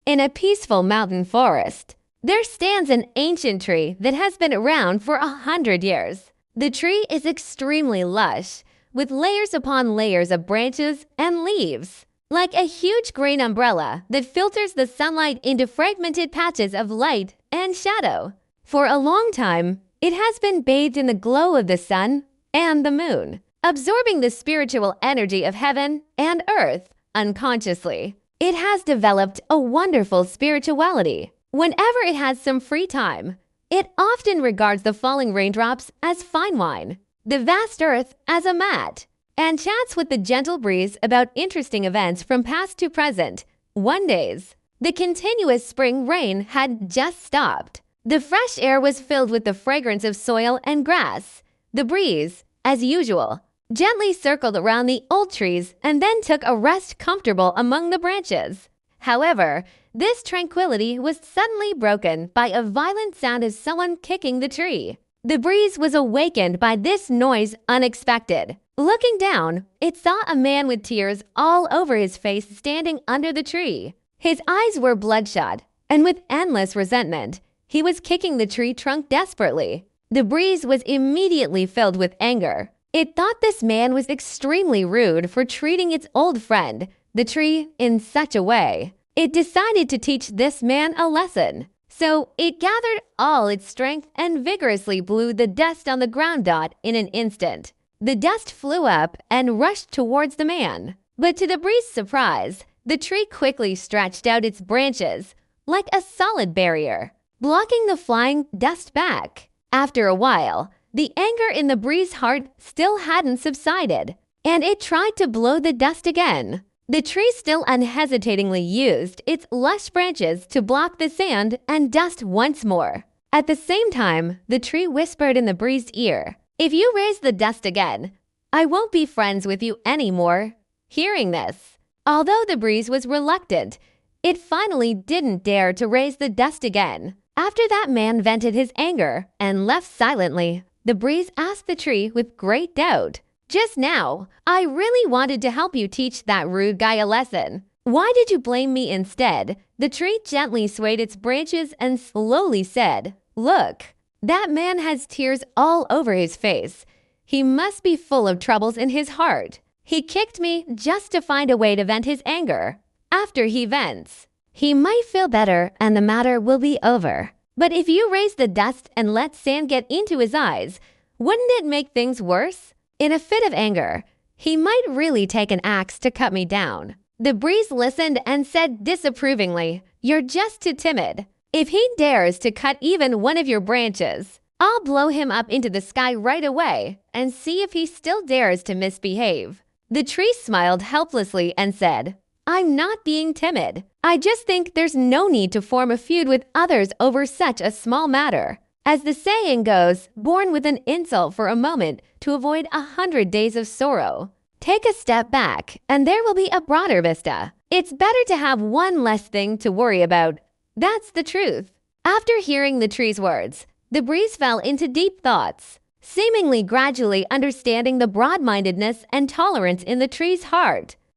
In a peaceful mountain forest, there stands an ancient tree that has been around for 100 years. The tree is extremely lush, with layers upon layers of branches and leaves, like a huge green umbrella that filters the sunlight into fragmented patches of light and shadow. For a long time, it has been bathed in the glow of the sun and the moon, absorbing the spiritual energy of heaven and earth unconsciously. It has developed a wonderful spirituality. Whenever it has some free time, it often regards the falling raindrops as fine wine, the vast earth as a mat, and chats with the gentle breeze about interesting events from past to present. One days, the continuous spring rain had just stopped. The fresh air was filled with the fragrance of soil and grass. The breeze, as usual, gently circled around the old trees and then took a rest comfortable among the branches. However, this tranquility was suddenly broken by a violent sound of someone kicking the tree. The breeze was awakened by this noise unexpected. Looking down, it saw a man with tears all over his face standing under the tree. His eyes were bloodshot, and with endless resentment, he was kicking the tree trunk desperately. The breeze was immediately filled with anger. It thought this man was extremely rude for treating its old friend, the tree, in such a way. It decided to teach this man a lesson. So it gathered all its strength and vigorously blew the dust on the ground dot in an instant. The dust flew up and rushed towards the man. But to the breeze's surprise, the tree quickly stretched out its branches like a solid barrier, blocking the flying dust back. After a while, the anger in the breeze's heart still hadn't subsided, and it tried to blow the dust again. The tree still unhesitatingly used its lush branches to block the sand and dust once more. At the same time, the tree whispered in the breeze's ear, "If you raise the dust again, I won't be friends with you anymore." Hearing this, although the breeze was reluctant, it finally didn't dare to raise the dust again. After that man vented his anger and left silently, the breeze asked the tree with great doubt, "Just now, I really wanted to help you teach that rude guy a lesson. Why did you blame me instead?" The tree gently swayed its branches and slowly said, "Look, that man has tears all over his face. He must be full of troubles in his heart. He kicked me just to find a way to vent his anger. After he vents, he might feel better and the matter will be over. But if you raise the dust and let sand get into his eyes, wouldn't it make things worse? In a fit of anger, he might really take an axe to cut me down." The breeze listened and said disapprovingly, "You're just too timid. If he dares to cut even one of your branches, I'll blow him up into the sky right away and see if he still dares to misbehave." The tree smiled helplessly and said, "I'm not being timid. I just think there's no need to form a feud with others over such a small matter. As the saying goes, born with an insult for a moment to avoid 100 days of sorrow. Take a step back and there will be a broader vista. It's better to have one less thing to worry about. That's the truth." After hearing the tree's words, the breeze fell into deep thoughts, seemingly gradually understanding the broad-mindedness and tolerance in the tree's heart.